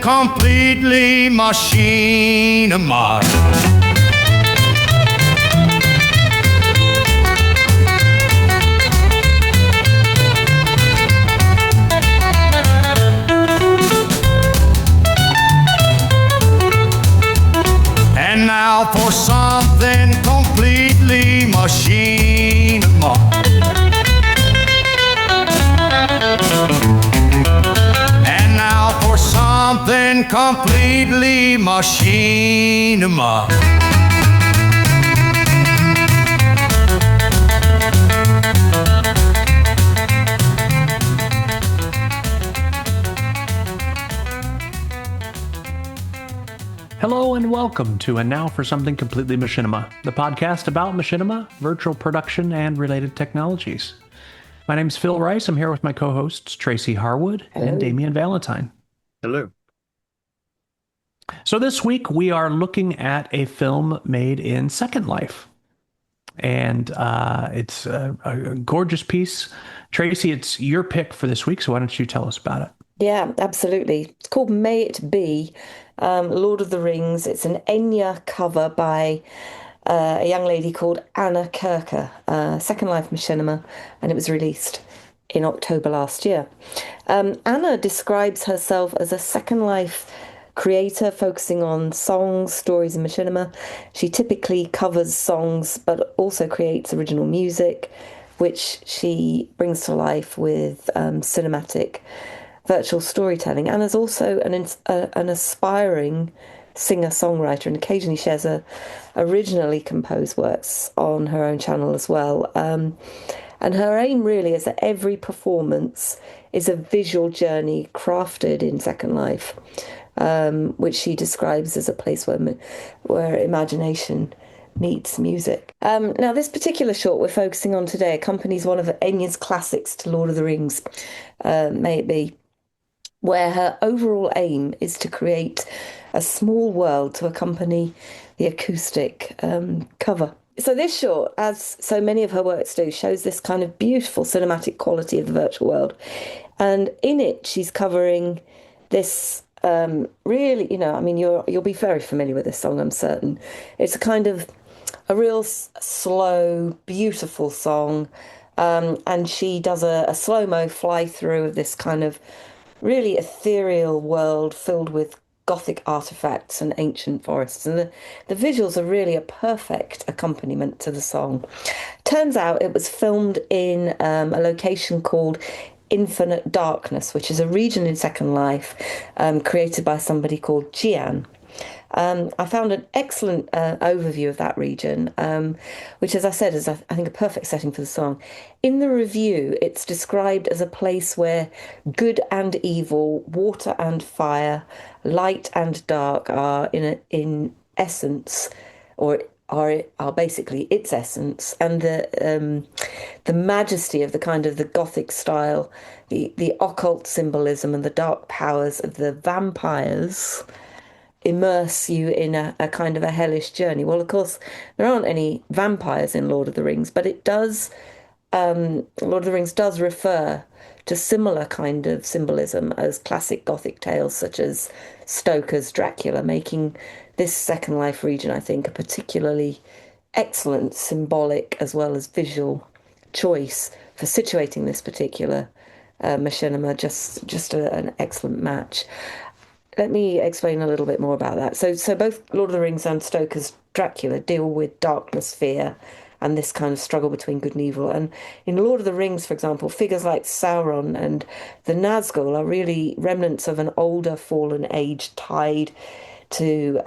completely machinima. And now for something completely machinima. And now for something completely machinima. Hello and welcome to And Now for Something Completely Machinima, the podcast about machinima, virtual production, and related technologies. My name's Phil Rice. I'm here with my co-hosts Tracy Harwood and Damian Valentine. Hello. So this week we are looking at a film made in Second Life. And it's a gorgeous piece. Tracy, it's your pick for this week, so why don't you tell us about it? Yeah, absolutely. It's called May It Be, Lord of the Rings. It's an Enya cover by a young lady called Anna Kurka, Second Life Machinima, and it was released in October last year. Anna describes herself as a Second Life creator focusing on songs, stories, and machinima. She typically covers songs, but also creates original music, which she brings to life with cinematic virtual storytelling. Anna's also an aspiring singer-songwriter and occasionally shares originally composed works on her own channel as well. And her aim really is that every performance is a visual journey crafted in Second Life, which she describes as a place where imagination meets music. Now, this particular short we're focusing on today accompanies one of Enya's classics to Lord of the Rings, May It Be, where her overall aim is to create a small world to accompany the acoustic cover. So this short, as so many of her works do, shows this kind of beautiful cinematic quality of the virtual world. And in it, she's covering this really, you'll be very familiar with this song, I'm certain. It's a real slow, beautiful song. And she does a slow-mo fly-through of this kind of really ethereal world filled with gothic artifacts and ancient forests. And the visuals are really a perfect accompaniment to the song. Turns out it was filmed in a location called Infinite Darkness, which is a region in Second Life created by somebody called Jian. I found an excellent overview of that region, which, as I said, is, I think, a perfect setting for the song. In the review, it's described as a place where good and evil, water and fire, light and dark are in essence, or are basically its essence, and the majesty of the Gothic style, the occult symbolism and the dark powers of the vampires immerse you in a kind of a hellish journey. Well, of course, there aren't any vampires in Lord of the Rings, but it does, Lord of the Rings does refer to similar kind of symbolism as classic Gothic tales such as Stoker's Dracula, making this Second Life region, I think, a particularly excellent symbolic as well as visual choice for situating this particular machinima, just an excellent match. Let me explain a little bit more about that. So both Lord of the Rings and Stoker's Dracula deal with darkness, fear, and this kind of struggle between good and evil. And in Lord of the Rings, for example, figures like Sauron and the Nazgul are really remnants of an older, fallen age tied to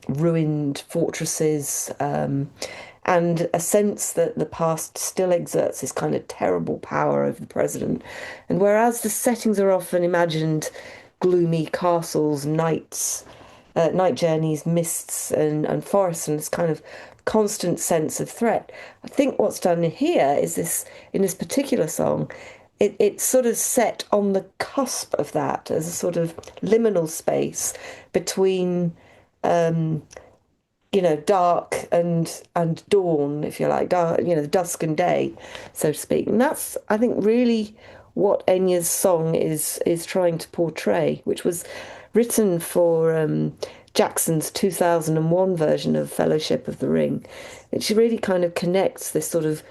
ruined fortresses, and a sense that the past still exerts this kind of terrible power over the present. And whereas the settings are often imagined gloomy castles, night journeys, mists and forests, and this kind of constant sense of threat. I think what's done here is this, in this particular song, it's sort of set on the cusp of that as a sort of liminal space between dark and dawn, if you like, dark, dusk and day, so to speak. And that's, I think, really what Enya's song is trying to portray, which was written for Jackson's 2001 version of Fellowship of the Ring. And she really kind of connects this sort of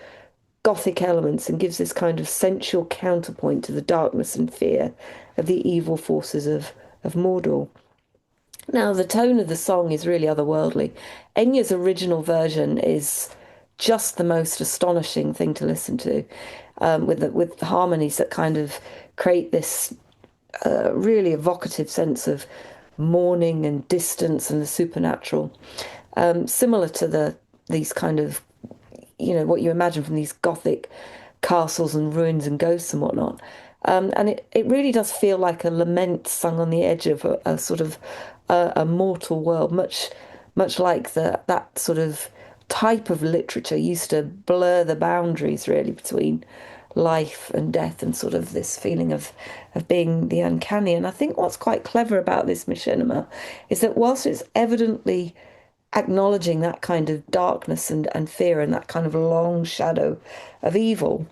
gothic elements and gives this kind of sensual counterpoint to the darkness and fear of the evil forces of Mordor. Now, the tone of the song is really otherworldly. Enya's original version is just the most astonishing thing to listen to, with the harmonies that kind of create this really evocative sense of mourning and distance and the supernatural, similar to these kind of, what you imagine from these gothic castles and ruins and ghosts and whatnot. And it really does feel like a lament sung on the edge of a sort of a mortal world, much like that sort of type of literature used to blur the boundaries really between life and death, and sort of this feeling of being the uncanny. And I think what's quite clever about this machinima is that whilst it's evidently acknowledging that kind of darkness and fear and that kind of long shadow of evil,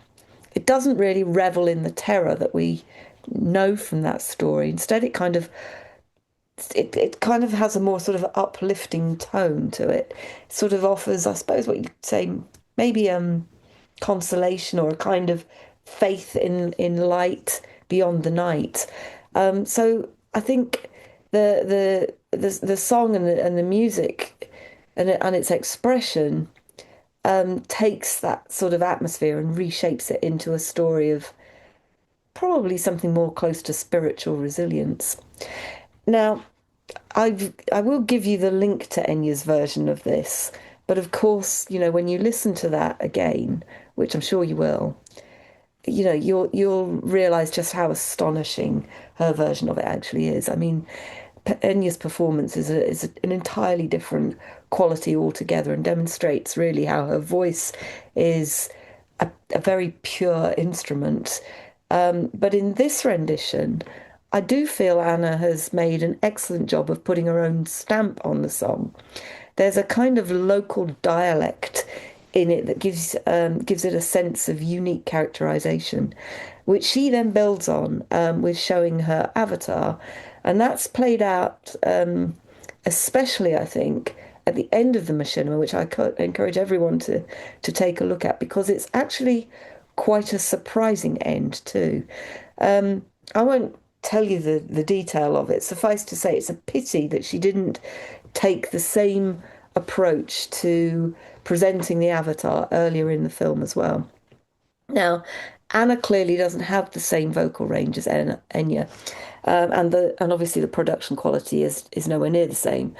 it doesn't really revel in the terror that we know from that story. Instead, it kind of has a more sort of uplifting tone to it. It sort of offers, I suppose, what you'd say, maybe consolation or a kind of faith in light beyond the night. So I think the song and the music and its expression takes that sort of atmosphere and reshapes it into a story of probably something more close to spiritual resilience. Now, I will give you the link to Enya's version of this, but of course, when you listen to that again, which I'm sure you will, you'll realise just how astonishing her version of it actually is. I mean, Enya's performance is an entirely different quality altogether, and demonstrates really how her voice is a very pure instrument. But in this rendition, I do feel Anna has made an excellent job of putting her own stamp on the song. There's a kind of local dialect in it that gives it a sense of unique characterization, which she then builds on with showing her avatar. And that's played out especially, I think, at the end of the machinima, which I encourage everyone to take a look at, because it's actually quite a surprising end too. I won't tell you the detail of it. Suffice to say, it's a pity that she didn't take the same approach to presenting the avatar earlier in the film as well. Now, Anna clearly doesn't have the same vocal range as Enya, and obviously the production quality is nowhere near the same.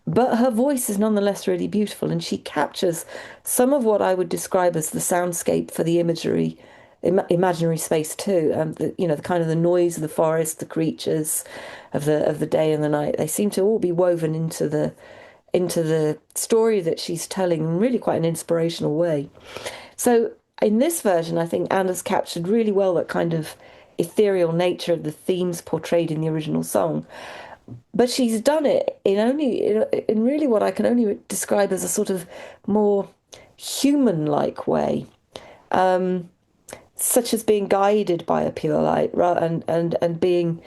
But her voice is nonetheless really beautiful, and she captures some of what I would describe as the soundscape for the imaginary space too. The kind of the noise of the forest, the creatures of the day and the night. They seem to all be woven into the story that she's telling in really quite an inspirational way. So in this version, I think Anna's captured really well that kind of ethereal nature of the themes portrayed in the original song. But she's done it in really what I can only describe as a sort of more human-like way, such as being guided by a pure light, and being,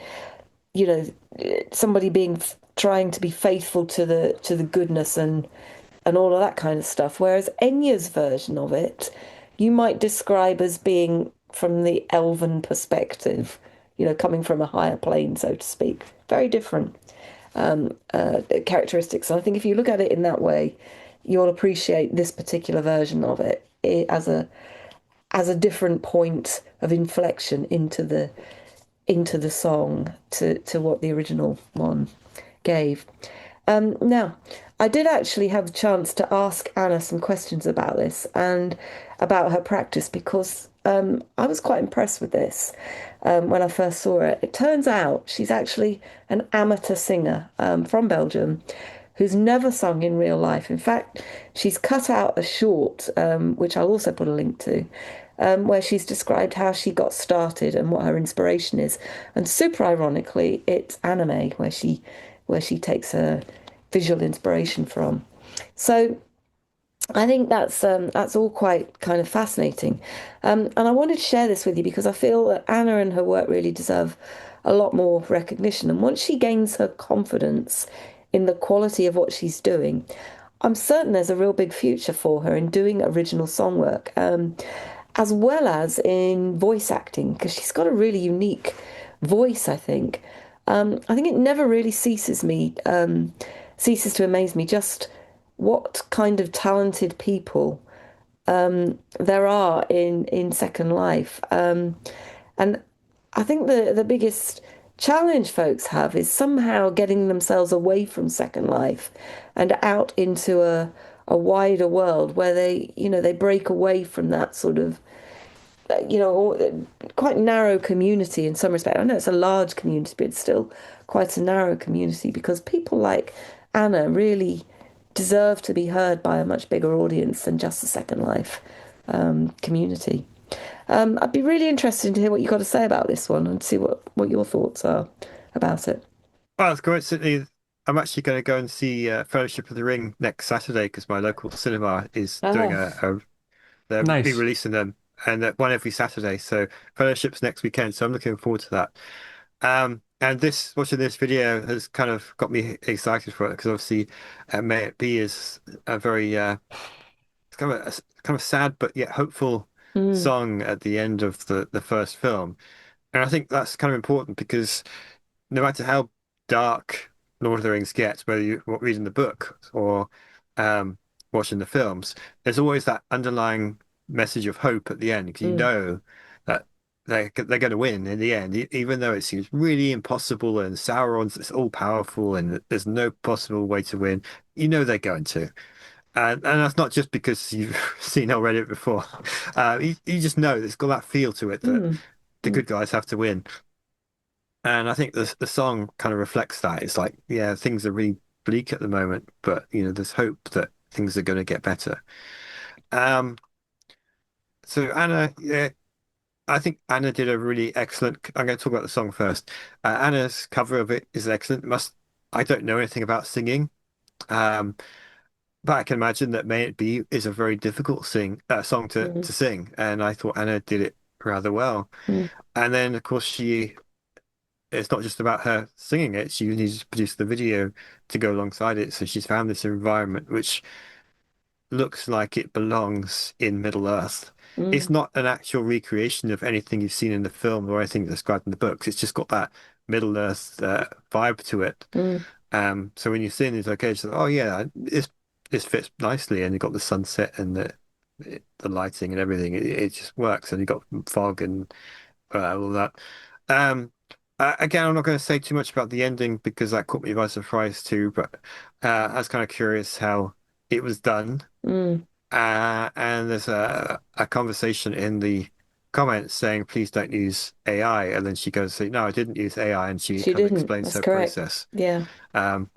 somebody trying to be faithful to the goodness and all of that kind of stuff. Whereas Enya's version of it, you might describe as being from the elven perspective, coming from a higher plane, so to speak. Very different characteristics. And I think if you look at it in that way, you'll appreciate this particular version of it as a different point of inflection into the song to what the original one gave. Now, I did actually have the chance to ask Anna some questions about this and about her practice, because I was quite impressed with this when I first saw it. It turns out she's actually an amateur singer from Belgium who's never sung in real life. In fact, she's cut out a short, which I'll also put a link to, where she's described how she got started and what her inspiration is. And super ironically, it's anime, where she takes her visual inspiration from. So I think that's all quite kind of fascinating. And I wanted to share this with you because I feel that Anna and her work really deserve a lot more recognition. And once she gains her confidence in the quality of what she's doing, I'm certain there's a real big future for her in doing original song work, as well as in voice acting, because she's got a really unique voice, I think. I think it never really ceases to amaze me just what kind of talented people there are in Second Life. And I think the biggest challenge folks have is somehow getting themselves away from Second Life and out into a wider world where they break away from that sort of quite narrow community in some respect. I know it's a large community, but it's still quite a narrow community because people like Anna really deserve to be heard by a much bigger audience than just the Second Life community. I'd be really interested to hear what you've got to say about this one and see what your thoughts are about it. Well, it's coincidentally, I'm actually going to go and see Fellowship of the Ring next Saturday because my local cinema is doing Ah, they're Nice. re-releasing them and one every Saturday. So Fellowship's next weekend, so I'm looking forward to that. And watching this video has kind of got me excited for it because obviously, May It Be is a very it's kind of sad but yet hopeful mm, song at the end of the first film, and I think that's kind of important because no matter how dark Lord of the Rings gets, whether you're reading the book or um, watching the films, there's always that underlying message of hope at the end because you mm, know that they're going to win in the end, even though it seems really impossible and Sauron's all powerful and there's no possible way to win. You know they're going to. And that's not just because you've seen or read it before. You just know it's got that feel to it that mm, the mm, good guys have to win. And I think the song kind of reflects that. It's like, yeah, things are really bleak at the moment, but there's hope that things are going to get better. Um, so Anna, yeah, I think Anna did a really excellent. I'm going to talk about the song first. Anna's cover of it is excellent. I don't know anything about singing, um, but I can imagine that "May It Be" is a very difficult song to mm, sing, and I thought Anna did it rather well. mm, And then, of course, it's not just about her singing it. She needs to produce the video to go alongside it. So she's found this environment which looks like it belongs in Middle Earth. It's mm, not an actual recreation of anything you've seen in the film or anything described in the books. It's just got that Middle Earth vibe to it. mm, So when you see in these locations, oh yeah, this fits nicely, and you've got the sunset and the lighting and everything. It just works, and you've got fog and all that. Um, Again, I'm not going to say too much about the ending because that caught me by surprise too. But I was kind of curious how it was done. mm. And there's a conversation in the comments saying, "Please don't use AI." And then she goes, "No, I didn't use AI," and she She kind of didn't. explains That's her correct. process. Yeah. Um,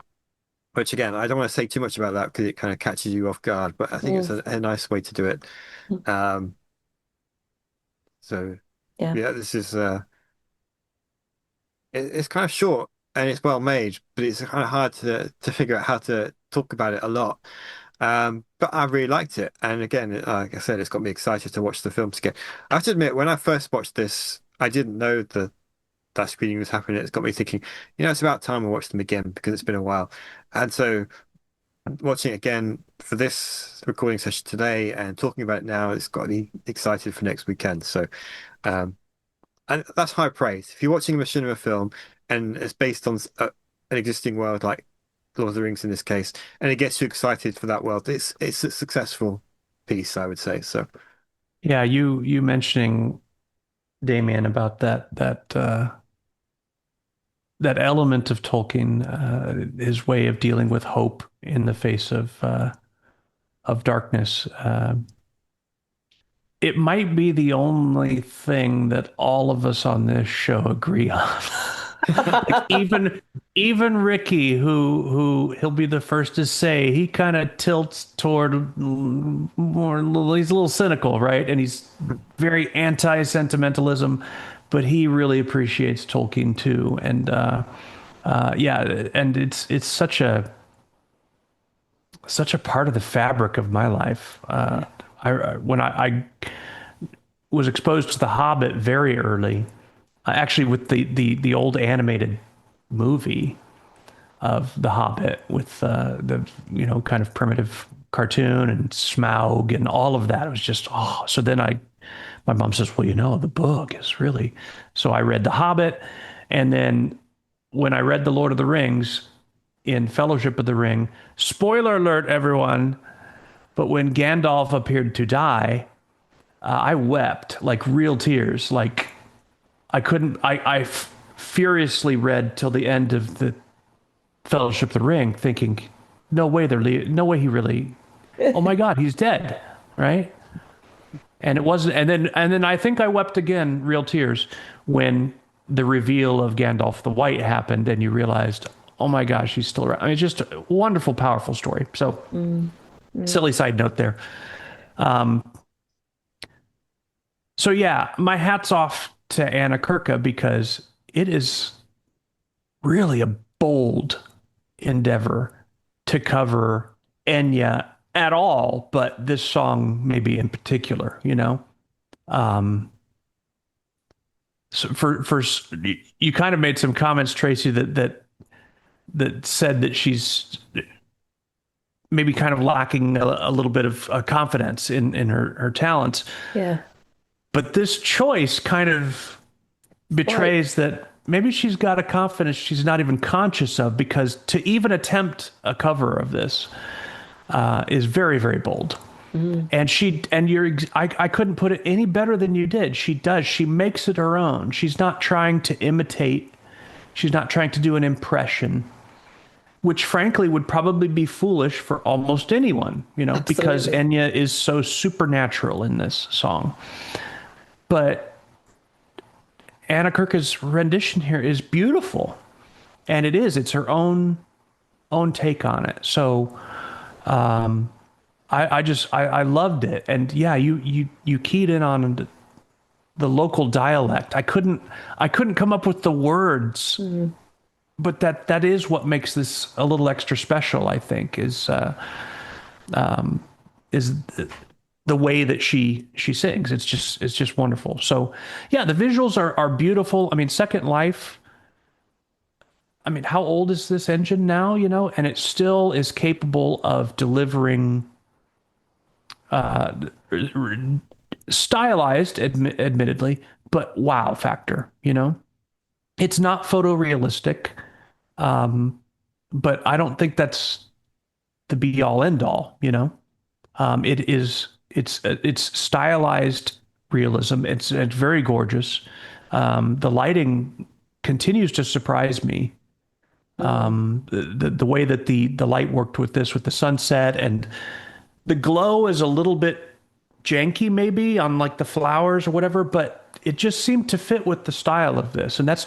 which again, I don't want to say too much about that because it kind of catches you off guard. But I think it's Mm, a nice way to do it. mm. Um, so Yeah. yeah, this is. It's kind of short and it's well made, but it's kind of hard to figure out how to talk about it a lot. But I really liked it, and again, like I said, it's got me excited to watch the films again. I have to admit, when I first watched this, I didn't know that screening was happening. It's got me thinking, it's about time I watch them again because it's been a while. And so, watching it again for this recording session today and talking about it now, it's got me excited for next weekend. So. Um, and that's high praise. If you're watching a machinima film and it's based on an existing world like Lord of the Rings in this case, and it gets you excited for that world, it's a successful piece, I would say. So Yeah, you mentioning Damien about that element of Tolkien, his way of dealing with hope in the face of darkness. It might be the only thing that all of us on this show agree on. Like even Ricky, who he'll be the first to say, he kind of tilts toward more. He's a little cynical, right? And he's very anti-sentimentalism, but he really appreciates Tolkien too. And yeah, and it's such a part of the fabric of my life. When I was exposed to The Hobbit very early, Actually, with the old animated movie of The Hobbit with the kind of primitive cartoon and Smaug and all of that. It was just So then my mom says, well, the book is really. So I read The Hobbit, and then when I read The Lord of the Rings in Fellowship of the Ring, spoiler alert, everyone. But when Gandalf appeared to die, I wept like real tears. Like I couldn't. I furiously read till the end of the Fellowship of the Ring, thinking, no way no way he really. Oh my God, he's dead, right? And it wasn't. And then I think I wept again, real tears, when the reveal of Gandalf the White happened, and you realized, oh my gosh, he's still around. I mean, it's just a wonderful, powerful story. So, silly side note there. Um, so yeah, my hat's off to Anna Kurka because it is really a bold endeavor to cover Enya at all, but this song maybe in particular. Um, so for you kind of made some comments, Tracy, that said that she's maybe kind of lacking a little bit of confidence in her talents. Yeah. But this choice kind of betrays that maybe she's got a confidence she's not even conscious of, because to even attempt a cover of this is very, very bold. I couldn't put it any better than you did. She makes it her own. She's not trying to imitate. She's not trying to do an impression, which frankly would probably be foolish for almost anyone, because Enya is so supernatural in this song. But Anna Kurka's rendition here is beautiful, and it's her own take on it. So I loved it. And yeah, you keyed in on the local dialect. I couldn't come up with the words, but that is what makes this a little extra special, I think, is the way that she sings. It's just wonderful. So yeah, the visuals are beautiful. I mean, Second Life, I mean, how old is this engine now, and it still is capable of delivering stylized, admittedly, but wow factor. It's not photorealistic, but I don't think that's the be all end all. It's stylized realism. It's very gorgeous. The lighting continues to surprise me. The way that the light worked with the sunset, and the glow is a little bit janky maybe on like the flowers or whatever, but it just seemed to fit with the style of this. And that's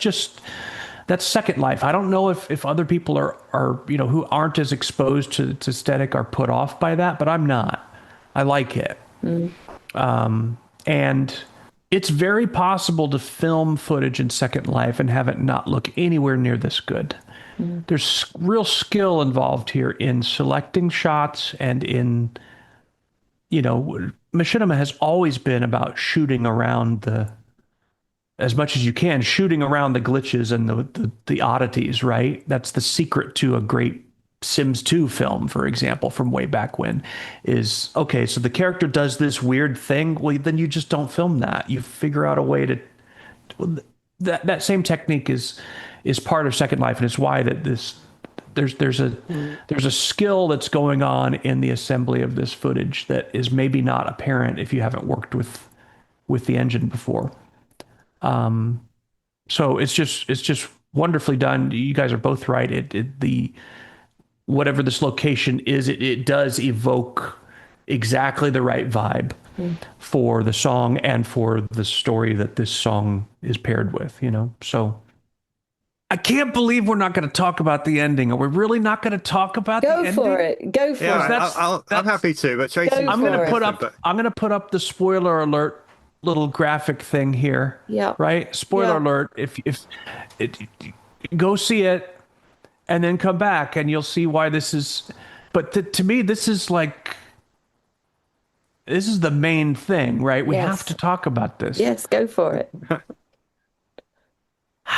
Second Life. I don't know if other people are who aren't as exposed to aesthetic are put off by that, but I'm not. I like it. And it's very possible to film footage in Second Life and have it not look anywhere near this good. There's real skill involved here in selecting shots, and in, Machinima has always been about shooting around as much as you can, shooting around the glitches and the oddities, right? That's the secret to a great Sims 2 film, for example, from way back when, is, okay, so the character does this weird thing. Well, then you just don't film that. You figure out a way to, that same technique is part of Second Life. And it's why that there's a skill that's going on in the assembly of this footage that is maybe not apparent if you haven't worked with the engine before. So it's just wonderfully done. You guys are both right. Whatever this location is, it does evoke exactly the right vibe for the song and for the story that this song is paired with, So I can't believe we're not going to talk about the ending. Are we really not going to talk about the ending? Go for it. Go for it. I'm happy to, but Tracy, I'm going to put up the spoiler alert little graphic thing here. Yeah. Right? Spoiler alert. If go see it and then come back and you'll see why this is. But to me, this is the main thing, right? We have to talk about this. Yes, go for it.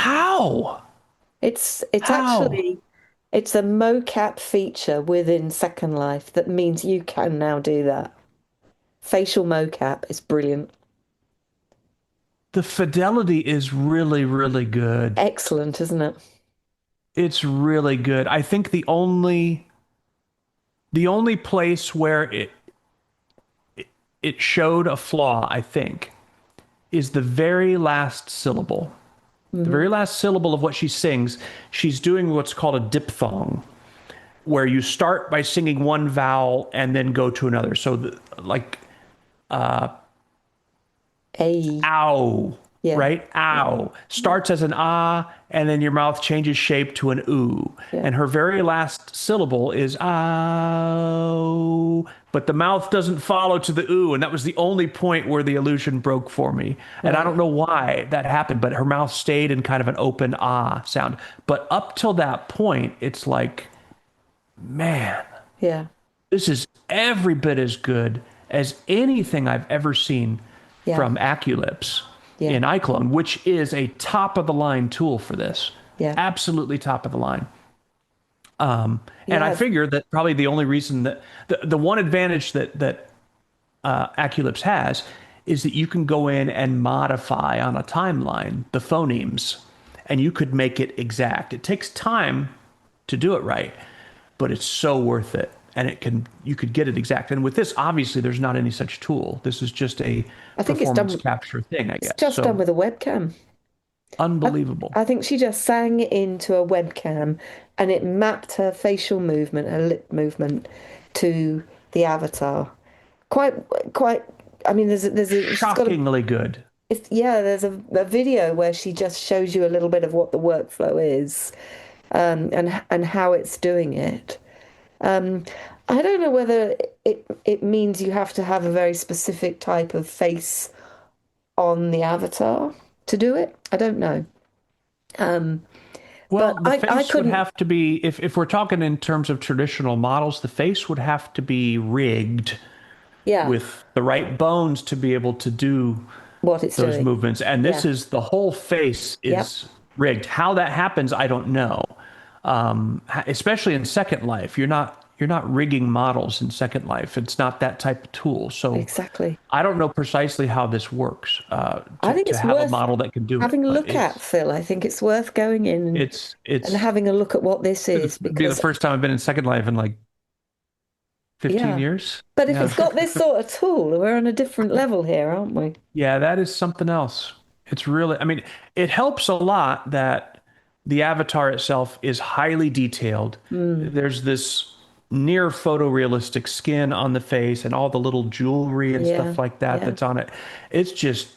How? It's How? actually it's a mocap feature within Second Life that means you can now do that. Facial mocap is brilliant. The fidelity is really, really good. Excellent, isn't it? It's really good. I think the only place where it showed a flaw, I think, is the very last syllable. The Hmm. very last syllable of what she sings, she's doing what's called a diphthong, where you start by singing one vowel and then go to another. So, like, A. ow, Yeah. right? Yeah. Ow starts as an ah, and then your mouth changes shape to an ooh. Yeah. And her very last syllable is ow, but the mouth doesn't follow to the ooh. And that was the only point where the illusion broke for me. And I Right. don't know why that happened, but her mouth stayed in kind of an open ah sound. But up till that point, it's like, man, Yeah. this is every bit as good as anything I've ever seen Yeah. from Aculips Yeah. in iClone, which is a top of the line tool for this. Yeah. Absolutely top of the line. And I Yeah. figure that probably the only reason that the one advantage that Aculips has is that you can go in and modify on a timeline the phonemes, and you could make it exact. It takes time to do it right, but it's so worth it. And you could get it exact. And with this, obviously, there's not any such tool. This is just a I think performance capture thing, I it's guess. just done So with a webcam. I, unbelievable. I think she just sang into a webcam and it mapped her facial movement, her lip movement to the avatar. Quite, quite. I mean, she's got a, Shockingly good. yeah, there's a video where she just shows you a little bit of what the workflow is, and how it's doing it. Um, I don't know whether it means you have to have a very specific type of face on the avatar to do it. I don't know. Um, but Well, the I face would couldn't. have to be, if we're talking in terms of traditional models, the face would have to be rigged Yeah, with the right bones to be able to do what it's those doing. movements. And this Yeah. is the whole face Yep. is rigged. How that happens, I don't know. Especially in Second Life, you're not rigging models in Second Life. It's not that type of tool. So Exactly. I don't know precisely how this works I think to it's have a worth model that can do it, having a but look at, Phil. I think it's worth going in and it's having a look at what this is it'd be the because, first time I've been in Second Life in like 15 yeah. years. But if Yeah. it's got this sort of tool, we're on a different level here, aren't we? Yeah, that is something else. It's really, I mean, it helps a lot that the avatar itself is highly detailed. Mm, There's this near photorealistic skin on the face and all the little jewelry and yeah. stuff like that Yeah. that's on it. It's just,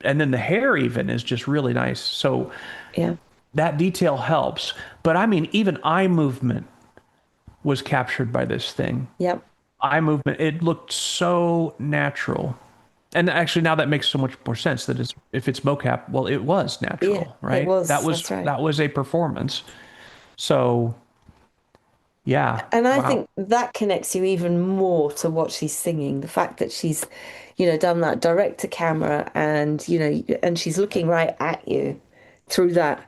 and then the hair even is just really nice. So Yeah. that detail helps. But I mean, even eye movement was captured by this thing. Yep. Eye movement, it looked so natural. And actually, now that makes so much more sense that if it's mocap, well, it was Yeah. natural, It right? That was. was That's right. that was a performance. So yeah, And I wow, think that connects you even more to what she's singing. The fact that she's, done that direct to camera and, and she's looking right at you through that.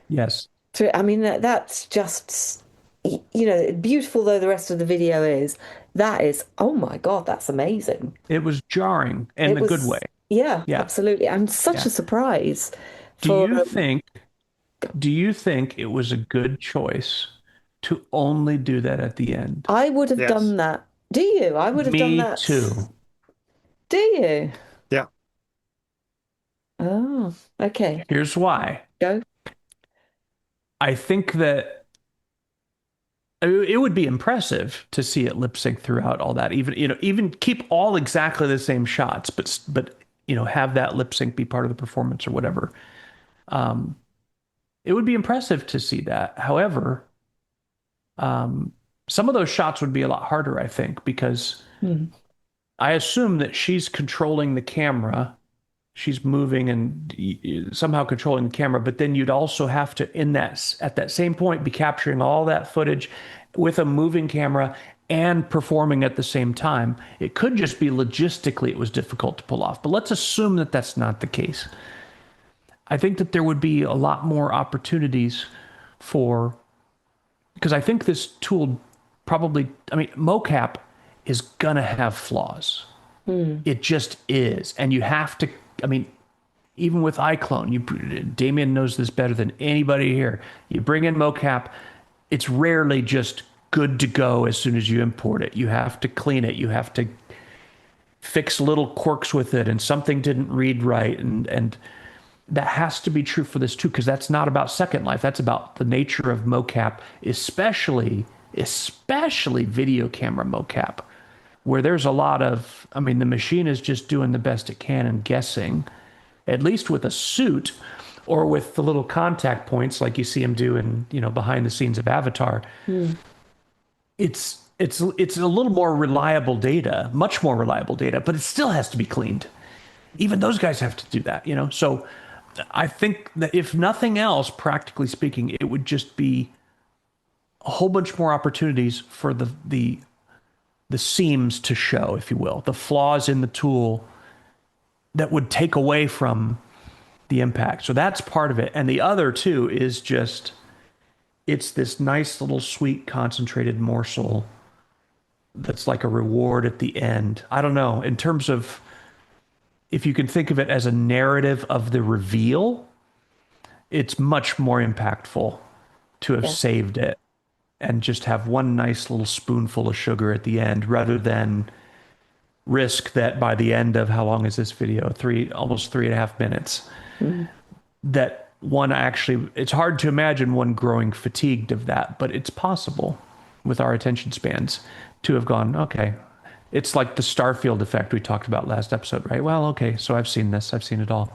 yes, I mean, that's just, beautiful though the rest of the video is, that is, oh my God, that's amazing. it was jarring in It the good way. was, yeah, Yeah, absolutely. And such yeah. a surprise Do for, you think do you think it was a good choice to only do that at the end? I would have Yes. done that. Do you? I would have done Me that. too. Do you? Yeah. Oh, okay. Here's why. Go. I think that it would be impressive to see it lip sync throughout all that. Even keep all exactly the same shots, but have that lip sync be part of the performance or whatever. Um, it would be impressive to see that. However, some of those shots would be a lot harder, I think, because Hmm. I assume that she's controlling the camera. She's moving and somehow controlling the camera, but then you'd also have to, at that same point, be capturing all that footage with a moving camera and performing at the same time. It could just be logistically it was difficult to pull off, but let's assume that that's not the case. I think that there would be a lot more opportunities for, because I think this tool probably, I mean, mocap is gonna have flaws. It just is. And you have to, I mean, even with iClone, Damien knows this better than anybody here. You bring in mocap, it's rarely just good to go as soon as you import it. You have to clean it. You have to fix little quirks with it, and something didn't read right, and that has to be true for this too, because that's not about Second Life. That's about the nature of mocap, especially video camera mocap, where there's a lot of, I mean, the machine is just doing the best it can and guessing, at least with a suit or with the little contact points like you see him do in, behind the scenes of Avatar. It's a little more reliable data, much more reliable data, but it still has to be cleaned. Even those guys have to do that. So I think that if nothing else, practically speaking, it would just be a whole bunch more opportunities for the seams to show, if you will, the flaws in the tool that would take away from the impact. So that's part of it. And the other too is just, it's this nice little sweet concentrated morsel that's like a reward at the end. I don't know, in terms of, if you can think of it as a narrative of the reveal, it's much more impactful to have saved it and just have one nice little spoonful of sugar at the end, rather than risk that by the end of, how long is this video? Almost 3.5 minutes. That one actually, it's hard to imagine one growing fatigued of that, but it's possible with our attention spans to have gone, okay. It's like the Starfield effect we talked about last episode, right? Well, okay, so I've seen this, I've seen it all.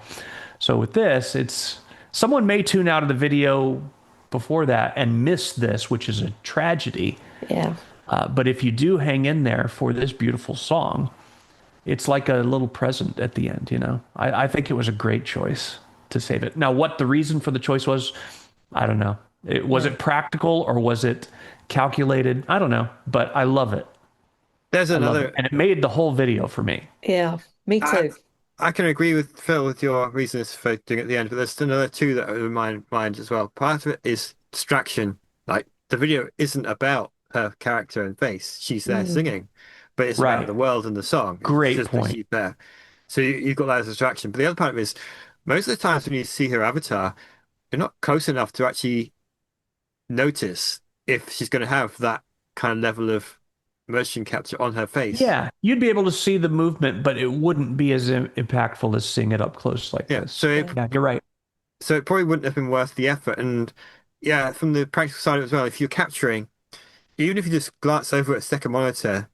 So with this, it's, someone may tune out of the video before that and miss this, which is a tragedy. Yeah. But if you do hang in there for this beautiful song, it's like a little present at the end. I think it was a great choice to save it. Now, what the reason for the choice was, I don't know. Was it practical or was it calculated? I don't know, but I love it. There's another, and it made the whole video for me. Yeah, me too. I can agree with Phil with your reasons for doing it at the end, but there's another two that are in my mind as well. Part of it is distraction. Like, the video isn't about her character and face. She's there singing, but it's about the world and the song. Great It's just point. that she's there. So you've got that as a distraction. But the other part of it is, most of the times when you see her avatar, you're not close enough to actually notice if she's going to have that kind of level of motion capture on her face. Yeah, you'd be able to see the movement, but it wouldn't be as impactful as seeing it up close like this. So you're right. So it probably wouldn't have been worth the effort. And yeah, from the practical side as well, if you're capturing, even if you just glance over at a second monitor,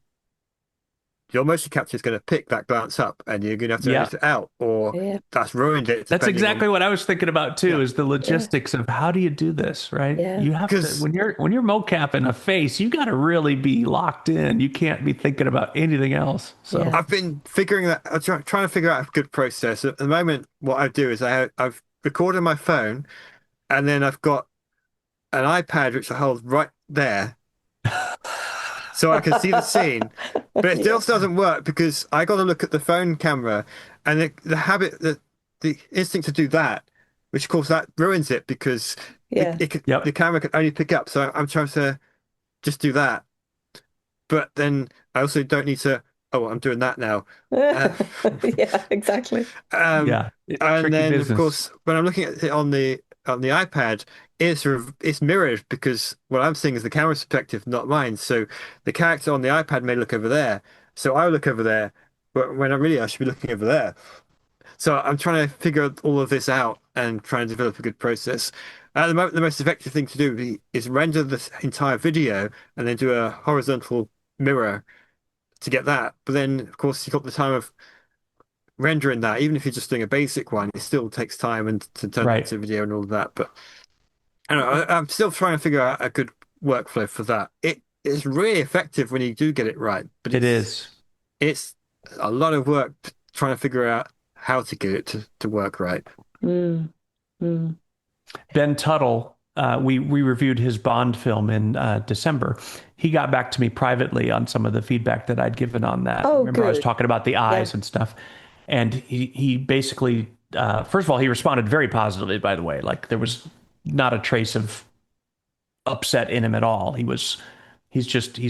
your motion capture is going to pick that glance up and you're going to have to edit it out, or that's ruined it. That's exactly what I was thinking about too, is the logistics of how do you do this, right? Yeah. You have to, when you're mocapping a face, you got to really be locked in. You can't be thinking about anything else. So I've been figuring that, I'm trying to figure out a good process. At the moment, what I do is I've recorded my phone, and then I've got an iPad which I hold right there, so I can see the scene, but it still doesn't work because I got to look at the phone camera, and the instinct to do that, which of course that ruins it because the camera can only pick up. So I'm trying to just do that, but then I also don't need to. Oh, I'm doing that now. Yeah, exactly. And then of course when I'm looking at it on the iPad, it's mirrored because what I'm seeing is the camera's perspective, not mine. So the character on the iPad may look over there. So I look over there, but when I should be looking over there. So I'm trying to figure all of this out and trying to develop a good process. At the moment, the most effective thing to do is render this entire video and then do a horizontal mirror to get that. But then, of course, you've got the time of rendering that. Even if you're just doing a basic one, it still takes time and to turn it into video and all of that. But I don't know, I'm still trying to figure out a good workflow for that. It is really effective when you do get it right, but it's a lot of work trying to figure out how to get it to work right. Ben Tuttle, we reviewed his Bond film in December. He got back to me privately on some of the feedback that I'd given on that. Oh, Remember, good. I was talking about the eyes and stuff. And he basically first of all, he responded very positively, by the way. Like there was not a trace of upset in him at all. He's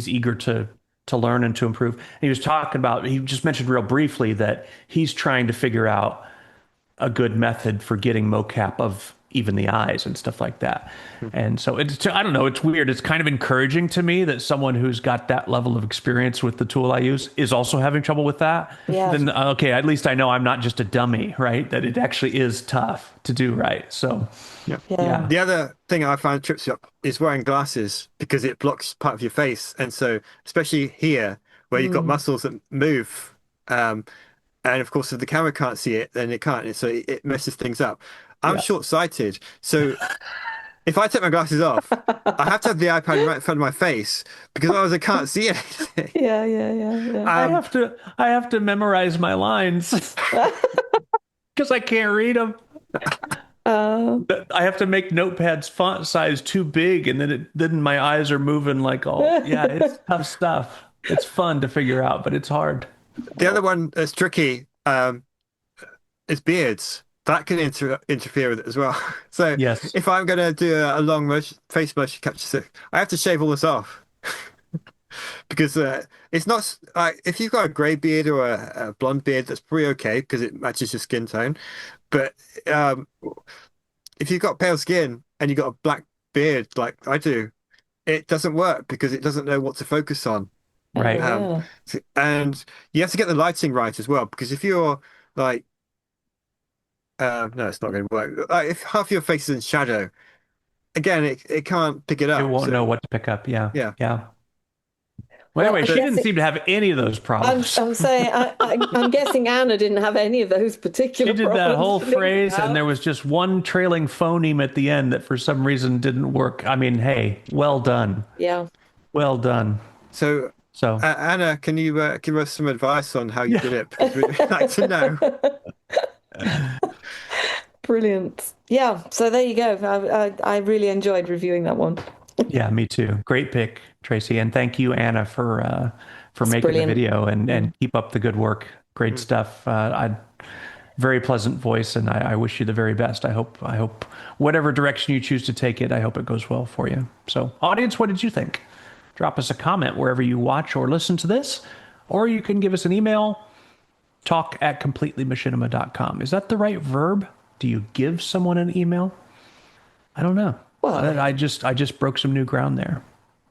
eager to learn and to improve. And he just mentioned real briefly that he's trying to figure out a good method for getting mocap of even the eyes and stuff like that. And so I don't know, it's weird. It's kind of encouraging to me that someone who's got that level of experience with the tool I use is also having trouble with that. Yeah. Then, okay, at least I know I'm not just a dummy, right? That it actually is tough to do right. So, yeah. The other thing I find trips you up is wearing glasses because it blocks part of your face. And so, especially here where you've got muscles that move, and of course, if the camera can't see it, then it can't. So it messes things up. I'm Yeah. short-sighted. So if I take my glasses off, I have to have the iPad right in front of my face because otherwise I can't see anything. Yeah. I have to memorize my lines because I can't read them. I have to make notepads font size too big, and then my eyes are moving like all. Yeah, it's tough stuff. It's fun to figure out, but it's hard. The other one that's tricky is beards. That can interfere with it as well. So Yes. if I'm going to do a long face motion capture, I have to shave all this off because it's not if you've got a grey beard or a blonde beard, that's pretty okay because it matches your skin tone. But if you've got pale skin and you've got a black beard like I do, it doesn't work because it doesn't know what to focus on. Right. Yeah. And you have to get the lighting right as well because if you're like no, it's not going to work. If half your face is in shadow, again, it can't pick it It up. won't So, know what to pick up. Yeah. yeah. Yeah. Well, Well, anyway, I'm she didn't guessing, seem to have any of those problems. I'm saying I'm guessing Anna didn't have any of those She particular did that whole problems. phrase, and there was just one trailing phoneme at the end that for some reason didn't work. I mean, hey, well done. Yeah. Well done. So, So, Anna, can you give us some advice on how you did it? Because we'd like to know. Brilliant. Yeah. So there you go. I really enjoyed reviewing that one. yeah, me too. Great pick, Tracy, and thank you, Anna, for It's making the brilliant. video and keep up the good work. Great stuff. Very pleasant voice, and I wish you the very best. I hope whatever direction you choose to take it, I hope it goes well for you. So, audience, what did you think? Drop us a comment wherever you watch or listen to this, or you can give us an email, talk@completelymachinima.com. Is that the right verb? Do you give someone an email? I don't know. Well, I just broke some new ground there.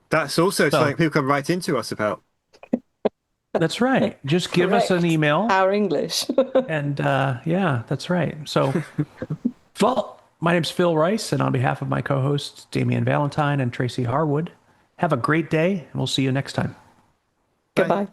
That's also So something people come right into us about. that's right. Just give us an correct. email, Our English. and yeah, that's right. So, well, my name's Phil Rice, and on behalf of my co-hosts Damian Valentine and Tracy Harwood, have a great day, and we'll see you next time. Bye. Goodbye.